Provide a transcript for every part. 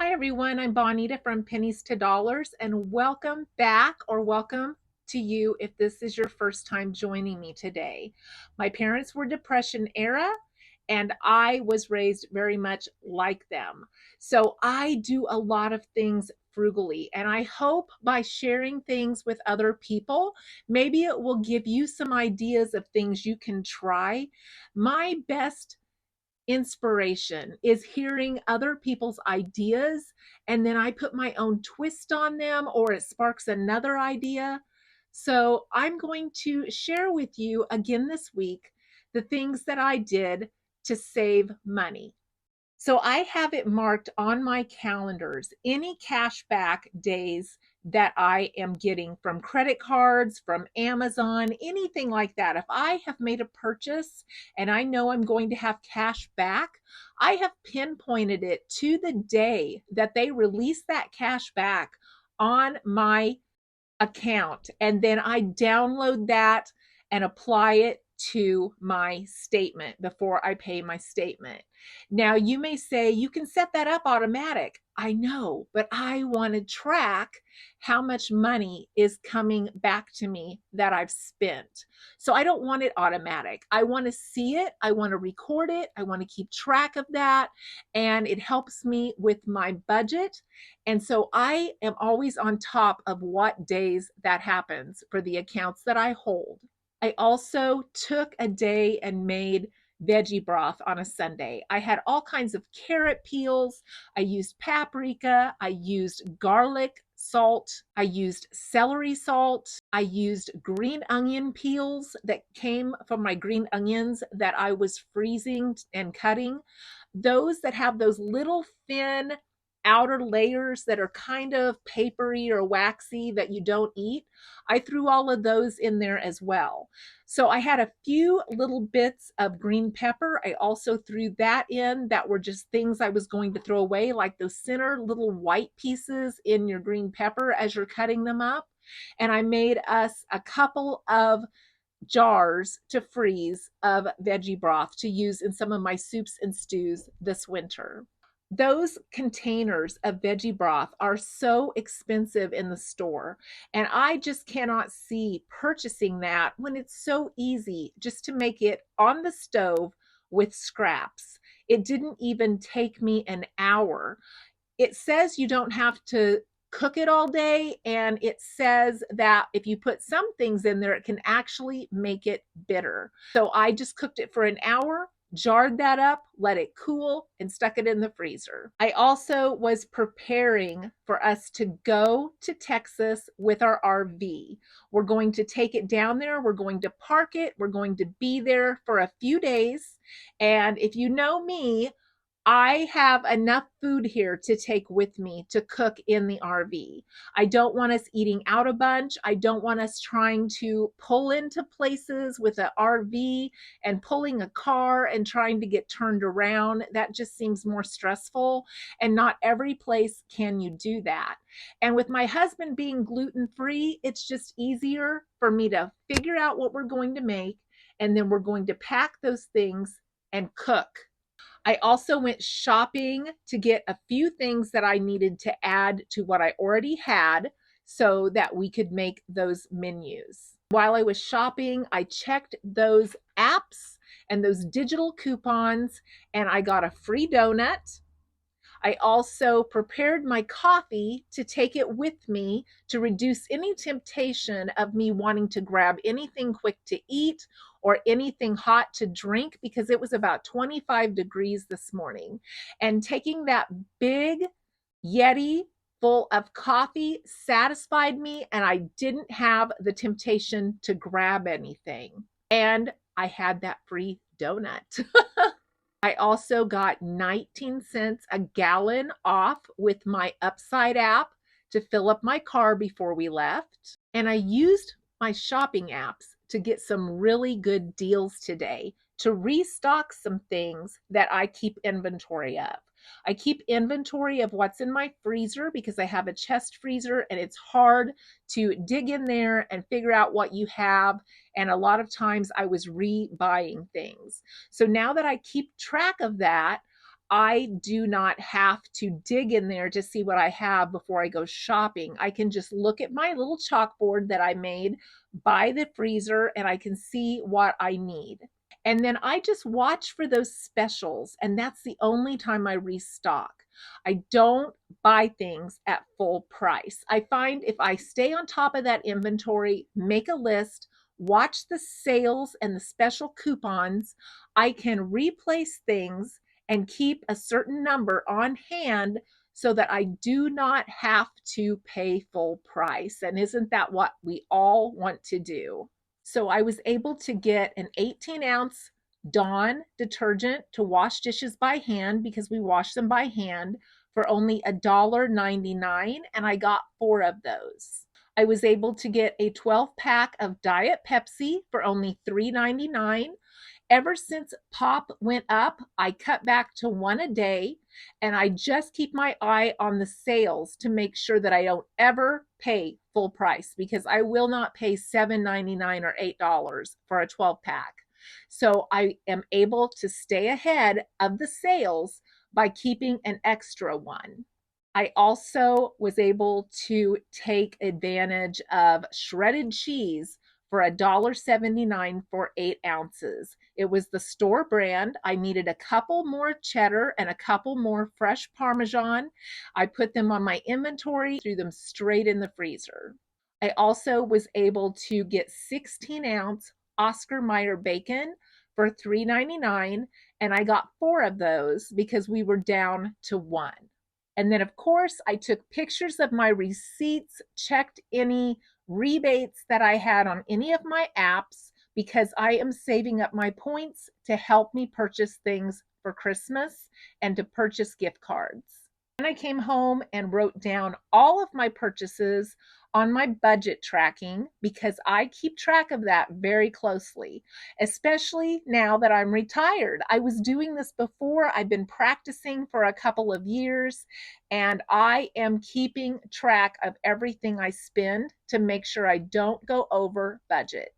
Hi everyone, I'm Bonita from Pennies to Dollars, and welcome back, or welcome to you if this is your first time joining me today. My parents were Depression era, and I was raised very much like them. So I do a lot of things frugally, and I hope by sharing things with other people, maybe it will give you some ideas of things you can try. My best inspiration is hearing other people's ideas, and then I put my own twist on them, or it sparks another idea. So I'm going to share with you again this week the things that I did to save money. So I have it marked on my calendars, any cashback days that I am getting from credit cards, from Amazon, anything like that. If I have made a purchase and I know I'm going to have cash back, I have pinpointed it to the day that they release that cash back on my account. And then I download that and apply it to my statement before I pay my statement. Now, you may say you can set that up automatic. I know, but I want to track how much money is coming back to me that I've spent. So I don't want it automatic. I want to see it. I want to record it. I want to keep track of that. And it helps me with my budget. And so I am always on top of what days that happens for the accounts that I hold. I also took a day and made veggie broth on a Sunday. I had all kinds of carrot peels. I used paprika. I used garlic salt. I used celery salt. I used green onion peels that came from my green onions that I was freezing and cutting. Those that have those little thin outer layers that are kind of papery or waxy that you don't eat, I threw all of those in there as well. So I had a few little bits of green pepper. I also threw that in. That were just things I was going to throw away, like those center little white pieces in your green pepper as you're cutting them up. And I made us a couple of jars to freeze of veggie broth to use in some of my soups and stews this winter. Those containers of veggie broth are so expensive in the store, and I just cannot see purchasing that when it's so easy just to make it on the stove with scraps. It didn't even take me an hour. It says you don't have to cook it all day, and it says that if you put some things in there, it can actually make it bitter. So I just cooked it for an hour, jarred that up, let it cool, and stuck it in the freezer. I also was preparing for us to go to Texas with our RV. We're going to take it down there, we're going to park it, we're going to be there for a few days. And if you know me, I have enough food here to take with me to cook in the RV. I don't want us eating out a bunch. I don't want us trying to pull into places with an RV and pulling a car and trying to get turned around. That just seems more stressful. And not every place can you do that. And with my husband being gluten free, it's just easier for me to figure out what we're going to make. And then we're going to pack those things and cook. I also went shopping to get a few things that I needed to add to what I already had so that we could make those menus. While I was shopping, I checked those apps and those digital coupons, and I got a free donut. I also prepared my coffee to take it with me to reduce any temptation of me wanting to grab anything quick to eat or anything hot to drink, because it was about 25 degrees this morning. And taking that big Yeti full of coffee satisfied me, and I didn't have the temptation to grab anything. And I had that free donut. I also got 19 cents a gallon off with my Upside app to fill up my car before we left. And I used my shopping apps to get some really good deals today to restock some things that I keep inventory of. I keep inventory of what's in my freezer because I have a chest freezer, and it's hard to dig in there and figure out what you have. And a lot of times I was rebuying things. So now that I keep track of that, I do not have to dig in there to see what I have before I go shopping. I can just look at my little chalkboard that I made by the freezer and I can see what I need. And then I just watch for those specials, and that's the only time I restock. I don't buy things at full price. I find if I stay on top of that inventory, make a list, watch the sales and the special coupons, I can replace things and keep a certain number on hand so that I do not have to pay full price. And isn't that what we all want to do? So I was able to get an 18-ounce Dawn detergent to wash dishes by hand because we wash them by hand for only $1.99, and I got 4 of those. I was able to get a 12-pack of Diet Pepsi for only $3.99. Ever since pop went up, I cut back to 1 a day, and I just keep my eye on the sales to make sure that I don't ever pay full price, because I will not pay $7.99 or $8 for a 12-pack. So I am able to stay ahead of the sales by keeping an extra one. I also was able to take advantage of shredded cheese for $1.79 for 8 ounces. It was the store brand. I needed a couple more cheddar and a couple more fresh Parmesan. I put them on my inventory, threw them straight in the freezer. I also was able to get 16-ounce Oscar Mayer bacon for $3.99, and I got 4 of those because we were down to 1. And then, of course, I took pictures of my receipts, checked any rebates that I had on any of my apps, because I am saving up my points to help me purchase things for Christmas and to purchase gift cards. Then I came home and wrote down all of my purchases on my budget tracking, because I keep track of that very closely, especially now that I'm retired. I was doing this before. I've been practicing for a couple of years, and I am keeping track of everything I spend to make sure I don't go over budget.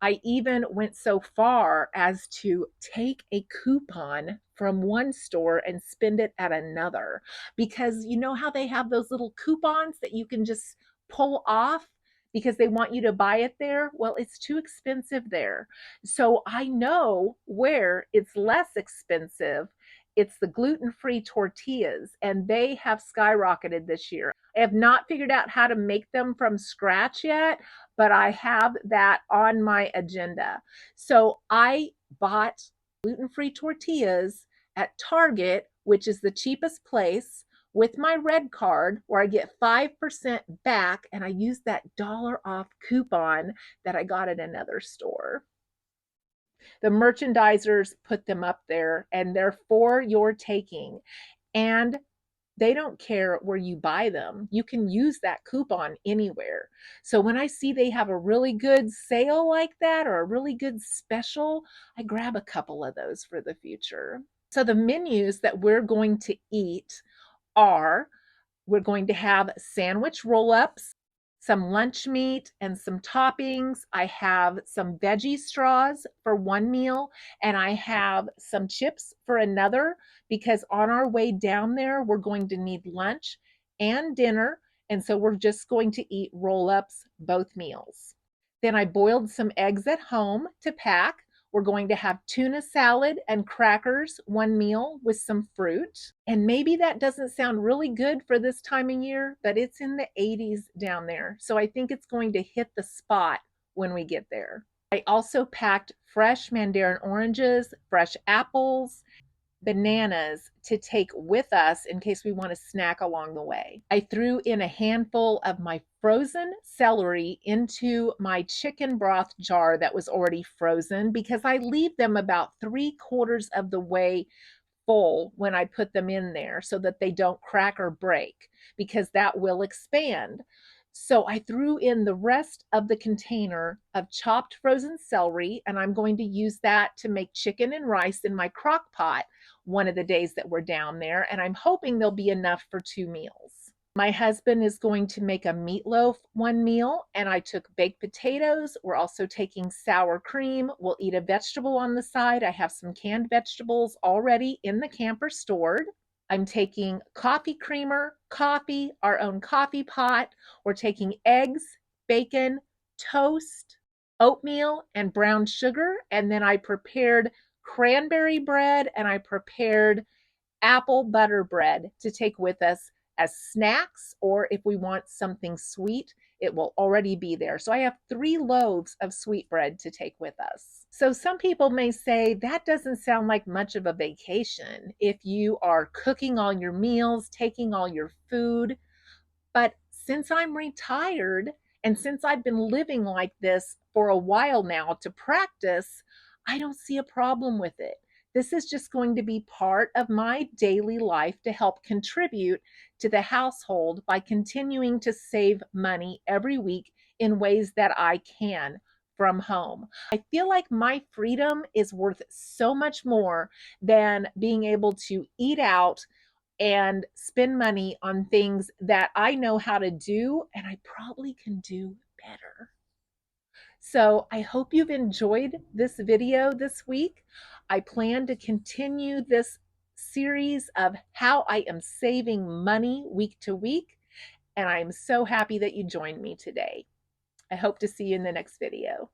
I even went so far as to take a coupon from one store and spend it at another, because you know how they have those little coupons that you can just pull off because they want you to buy it there? Well, it's too expensive there. So I know where it's less expensive. It's the gluten-free tortillas, and they have skyrocketed this year. I have not figured out how to make them from scratch yet, but I have that on my agenda. So I bought gluten-free tortillas at Target, which is the cheapest place, with my red card, where I get 5% back, and I use that dollar off coupon that I got at another store. The merchandisers put them up there, and they're for your taking. And they don't care where you buy them. You can use that coupon anywhere. So when I see they have a really good sale like that, or a really good special, I grab a couple of those for the future. So the menus that we're going to eat are, we're going to have sandwich roll-ups, some lunch meat, and some toppings. I have some veggie straws for one meal, and I have some chips for another, because on our way down there, we're going to need lunch and dinner. And so we're just going to eat roll-ups both meals. Then I boiled some eggs at home to pack. We're going to have tuna salad and crackers one meal with some fruit. And maybe that doesn't sound really good for this time of year, but it's in the 80s down there. So I think it's going to hit the spot when we get there. I also packed fresh mandarin oranges, fresh apples, bananas to take with us in case we want to snack along the way. I threw in a handful of my frozen celery into my chicken broth jar that was already frozen, because I leave them about 3/4 of the way full when I put them in there so that they don't crack or break, because that will expand. So I threw in the rest of the container of chopped frozen celery, and I'm going to use that to make chicken and rice in my crock pot one of the days that we're down there, and I'm hoping there'll be enough for 2 meals. My husband is going to make a meatloaf one meal, and I took baked potatoes. We're also taking sour cream. We'll eat a vegetable on the side. I have some canned vegetables already in the camper stored. I'm taking coffee creamer, coffee, our own coffee pot. We're taking eggs, bacon, toast, oatmeal, and brown sugar. And then I prepared cranberry bread and I prepared apple butter bread to take with us as snacks, or if we want something sweet, it will already be there. So I have 3 loaves of sweet bread to take with us. So some people may say that doesn't sound like much of a vacation if you are cooking all your meals, taking all your food. But since I'm retired and since I've been living like this for a while now to practice, I don't see a problem with it. This is just going to be part of my daily life to help contribute to the household by continuing to save money every week in ways that I can from home. I feel like my freedom is worth so much more than being able to eat out and spend money on things that I know how to do and I probably can do better. So I hope you've enjoyed this video this week. I plan to continue this series of how I am saving money week to week, and I'm so happy that you joined me today. I hope to see you in the next video.